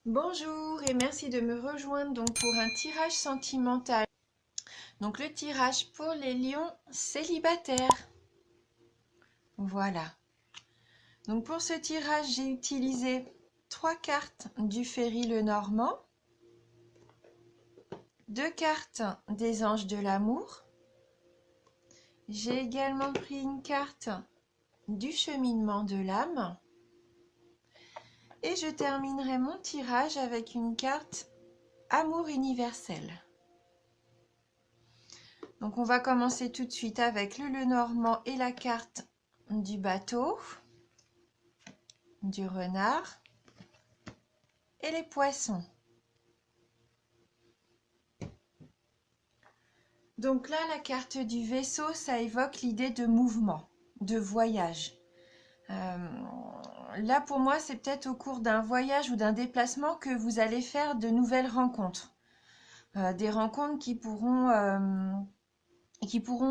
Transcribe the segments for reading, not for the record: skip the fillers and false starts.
Bonjour et merci de me rejoindre donc pour un tirage sentimental. Donc le tirage pour les lions célibataires. Voilà. Donc pour ce tirage, j'ai utilisé 3 cartes du Ferry Lenormand, 2 cartes des Anges de l'amour. J'ai également pris une carte du Cheminement de l'âme. Et je terminerai mon tirage avec une carte Amour universel. Donc on va commencer tout de suite avec le Lenormand et la carte du bateau, du renard et les poissons. Donc là, la carte du vaisseau, ça évoque l'idée de mouvement, de voyage. Là, pour moi, c'est peut-être au cours d'un voyage ou d'un déplacement que vous allez faire de nouvelles rencontres. Des rencontres qui pourront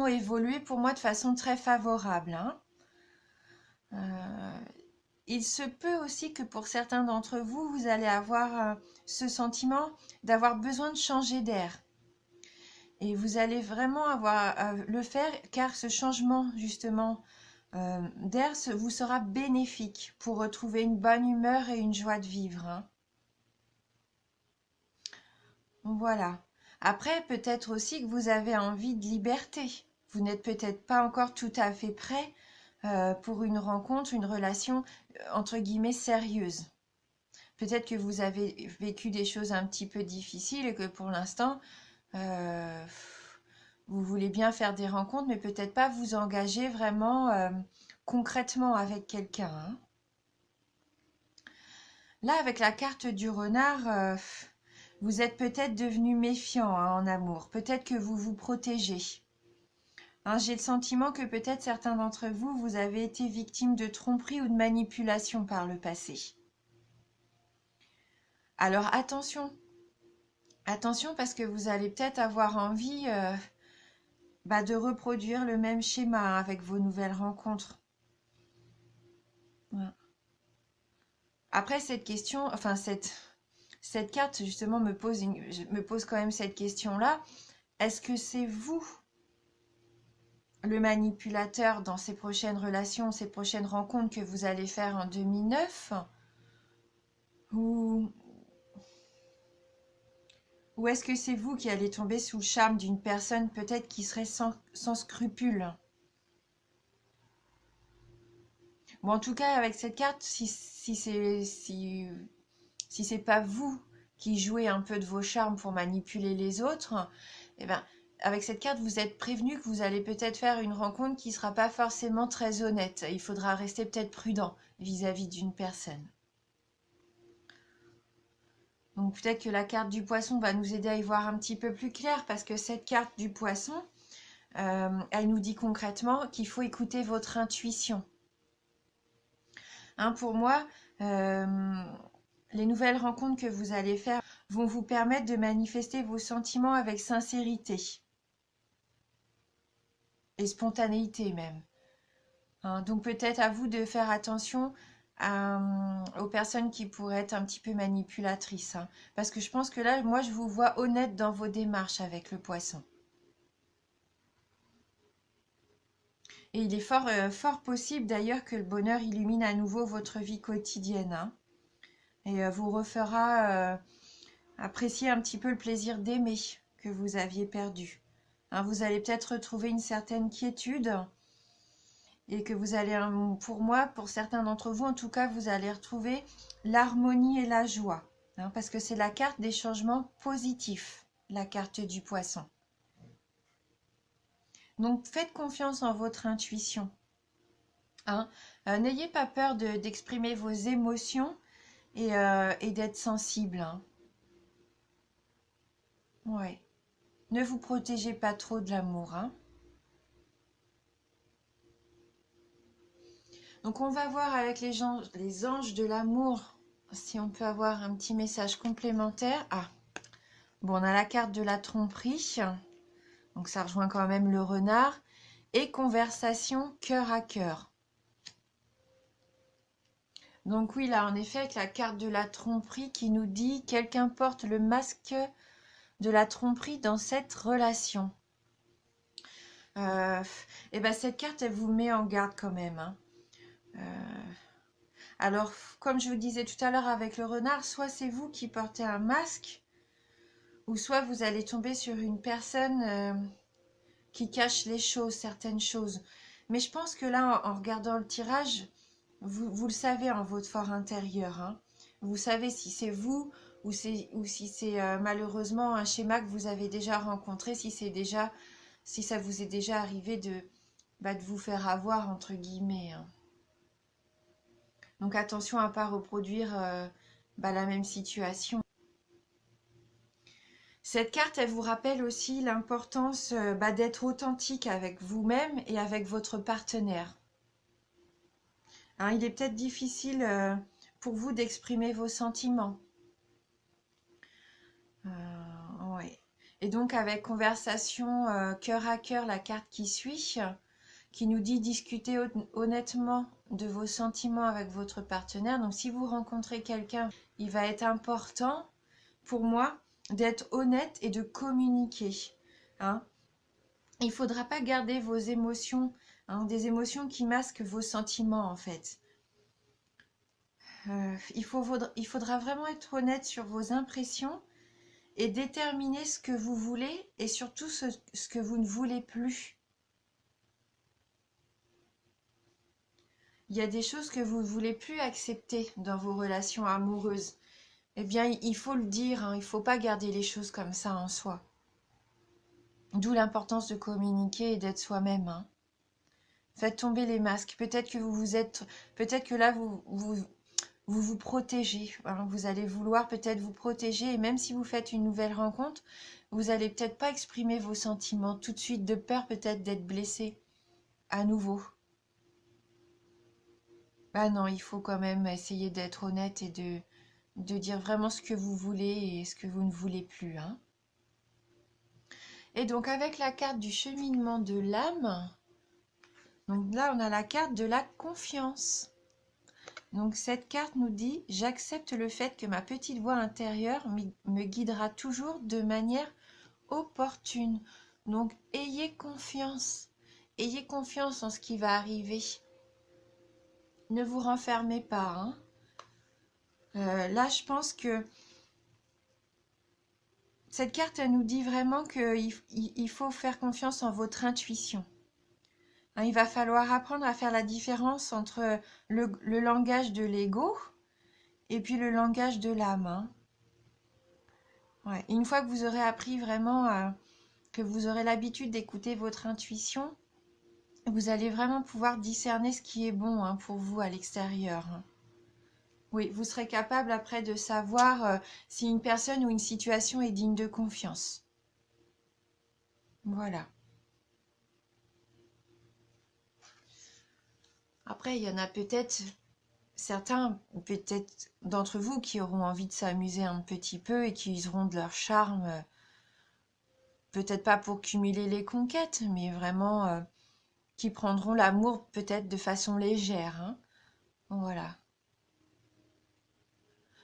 évoluer pour moi de façon très favorable, hein. Il se peut aussi que pour certains d'entre vous, vous allez avoir ce sentiment d'avoir besoin de changer d'air. Et vous allez vraiment avoir le faire car ce changement justement d'air vous sera bénéfique pour retrouver une bonne humeur et une joie de vivre, hein. Voilà. Après, peut-être aussi que vous avez envie de liberté. Vous n'êtes peut-être pas encore tout à fait prêt pour une rencontre, une relation entre guillemets sérieuse. Peut-être que vous avez vécu des choses un petit peu difficiles et que pour l'instant, euh, vous voulez bien faire des rencontres, mais peut-être pas vous engager vraiment concrètement avec quelqu'un, hein. Là, avec la carte du renard, vous êtes peut-être devenu méfiant, hein, en amour. Peut-être que vous vous protégez, hein. J'ai le sentiment que peut-être certains d'entre vous, vous avez été victime de tromperie ou de manipulation par le passé. Alors attention, attention parce que vous allez peut-être avoir envie de reproduire le même schéma avec vos nouvelles rencontres. Ouais. Après cette question, enfin cette carte justement me pose quand même cette question-là. Est-ce que c'est vous le manipulateur dans ces prochaines relations, ces prochaines rencontres que vous allez faire en 2009 ou, ou est-ce que c'est vous qui allez tomber sous le charme d'une personne peut-être qui serait sans scrupules? Bon, en tout cas, avec cette carte, si c'est pas vous qui jouez un peu de vos charmes pour manipuler les autres, eh ben, avec cette carte, vous êtes prévenu que vous allez peut-être faire une rencontre qui sera pas forcément très honnête. Il faudra rester peut-être prudent vis-à-vis d'une personne. Donc peut-être que la carte du poisson va nous aider à y voir un petit peu plus clair parce que cette carte du poisson, elle nous dit concrètement qu'il faut écouter votre intuition. Hein, pour moi, les nouvelles rencontres que vous allez faire vont vous permettre de manifester vos sentiments avec sincérité et spontanéité même, hein. Donc peut-être à vous de faire attention aux personnes qui pourraient être un petit peu manipulatrices, hein. Parce que je pense que là, moi, je vous vois honnête dans vos démarches avec le poisson. Et il est fort possible d'ailleurs que le bonheur illumine à nouveau votre vie quotidienne, hein, et vous refera apprécier un petit peu le plaisir d'aimer que vous aviez perdu, hein. Vous allez peut-être retrouver une certaine quiétude et que vous allez, pour moi, pour certains d'entre vous en tout cas, vous allez retrouver l'harmonie et la joie, hein, parce que c'est la carte des changements positifs, la carte du poisson. Donc faites confiance en votre intuition, hein. N'ayez pas peur d'exprimer vos émotions et d'être sensible, hein. Ouais. Ne vous protégez pas trop de l'amour, hein. Donc on va voir avec les anges de l'amour si on peut avoir un petit message complémentaire. Ah, bon, on a la carte de la tromperie, donc ça rejoint quand même le renard, et conversation cœur à cœur. Donc oui, là, en effet, avec la carte de la tromperie qui nous dit quelqu'un porte le masque de la tromperie dans cette relation. Et ben cette carte, elle vous met en garde quand même, hein. Alors, comme je vous disais tout à l'heure avec le renard, soit c'est vous qui portez un masque, ou soit vous allez tomber sur une personne qui cache les choses, certaines choses. Mais je pense que là, en regardant le tirage, vous le savez en votre fort intérieur, hein. Vous savez si c'est vous ou si c'est malheureusement un schéma que vous avez déjà rencontré, si ça vous est déjà arrivé de vous faire avoir, entre guillemets, hein. Donc attention à ne pas reproduire la même situation. Cette carte, elle vous rappelle aussi l'importance d'être authentique avec vous-même et avec votre partenaire. Hein, il est peut-être difficile pour vous d'exprimer vos sentiments. Ouais. Et donc avec conversation cœur à cœur, la carte qui suit, qui nous dit discuter honnêtement de vos sentiments avec votre partenaire. Donc si vous rencontrez quelqu'un, il va être important pour moi d'être honnête et de communiquer, hein. Il ne faudra pas garder vos émotions, hein, des émotions qui masquent vos sentiments en fait. Il faudra vraiment être honnête sur vos impressions et déterminer ce que vous voulez et surtout ce que vous ne voulez plus. Il y a des choses que vous ne voulez plus accepter dans vos relations amoureuses. Eh bien, il faut le dire, hein, il ne faut pas garder les choses comme ça en soi. D'où l'importance de communiquer et d'être soi-même, hein. Faites tomber les masques. Peut-être que là, vous protégez, hein. Vous allez vouloir peut-être vous protéger et même si vous faites une nouvelle rencontre, vous allez peut-être pas exprimer vos sentiments tout de suite de peur peut-être d'être blessé à nouveau. Bah non, il faut quand même essayer d'être honnête et de dire vraiment ce que vous voulez et ce que vous ne voulez plus, hein. Et donc avec la carte du cheminement de l'âme, donc là on a la carte de la confiance. Donc cette carte nous dit « J'accepte le fait que ma petite voix intérieure me guidera toujours de manière opportune. » Donc ayez confiance en ce qui va arriver. Ne vous renfermez pas, hein. Là, je pense que cette carte, elle nous dit vraiment qu'il faut faire confiance en votre intuition. Hein, il va falloir apprendre à faire la différence entre le langage de l'ego et puis le langage de l'âme, hein. Ouais. Une fois que vous aurez appris vraiment, que vous aurez l'habitude d'écouter votre intuition, vous allez vraiment pouvoir discerner ce qui est bon, hein, pour vous à l'extérieur, hein. Oui, vous serez capable après de savoir si une personne ou une situation est digne de confiance. Voilà. Après, il y en a certains d'entre vous qui auront envie de s'amuser un petit peu et qui useront de leur charme, peut-être pas pour cumuler les conquêtes, mais vraiment qui prendront l'amour peut-être de façon légère, hein. Voilà.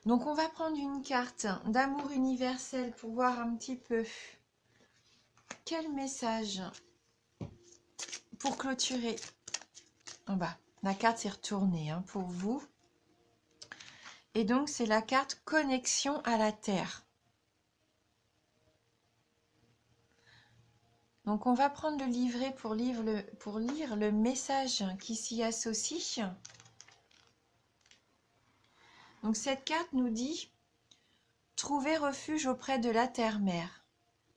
Donc on va prendre une carte d'amour universel pour voir un petit peu quel message pour clôturer. En bas, la carte s'est retournée, hein, pour vous. Et donc c'est la carte connexion à la terre. Donc on va prendre le livret pour lire le message qui s'y associe. Donc cette carte nous dit « Trouver refuge auprès de la terre-mère.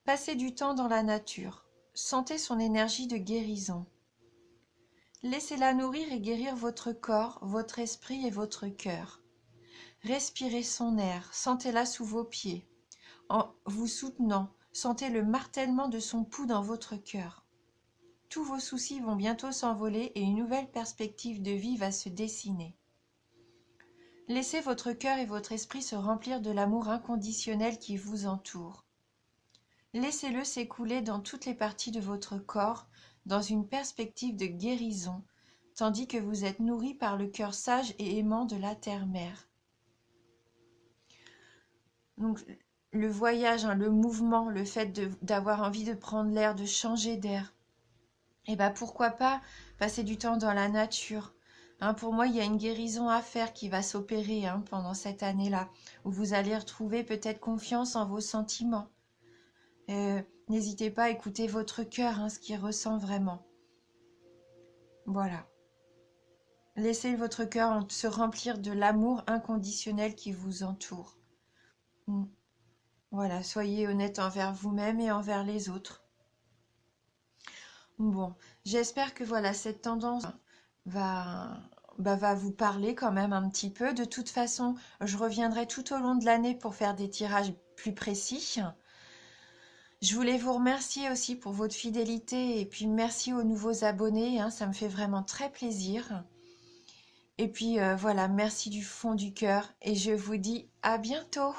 Passez du temps dans la nature. Sentez son énergie de guérison. Laissez-la nourrir et guérir votre corps, votre esprit et votre cœur. Respirez son air, sentez-la sous vos pieds. En vous soutenant, sentez le martèlement de son pouls dans votre cœur. Tous vos soucis vont bientôt s'envoler et une nouvelle perspective de vie va se dessiner. Laissez votre cœur et votre esprit se remplir de l'amour inconditionnel qui vous entoure. Laissez-le s'écouler dans toutes les parties de votre corps, dans une perspective de guérison, tandis que vous êtes nourri par le cœur sage et aimant de la terre-mère. Donc, le voyage, hein, le mouvement, le fait d'avoir envie de prendre l'air, de changer d'air, et ben pourquoi pas passer du temps dans la nature. Hein, pour moi, il y a une guérison à faire qui va s'opérer, hein, pendant cette année-là, où vous allez retrouver peut-être confiance en vos sentiments. N'hésitez pas à écouter votre cœur, hein, ce qu'il ressent vraiment. Voilà. Laissez votre cœur se remplir de l'amour inconditionnel qui vous entoure. Voilà, soyez honnête envers vous-même et envers les autres. Bon, j'espère que voilà, cette tendance va vous parler quand même un petit peu. De toute façon, je reviendrai tout au long de l'année pour faire des tirages plus précis. Je voulais vous remercier aussi pour votre fidélité et puis merci aux nouveaux abonnés, hein, ça me fait vraiment très plaisir. Et puis voilà, merci du fond du cœur et je vous dis à bientôt.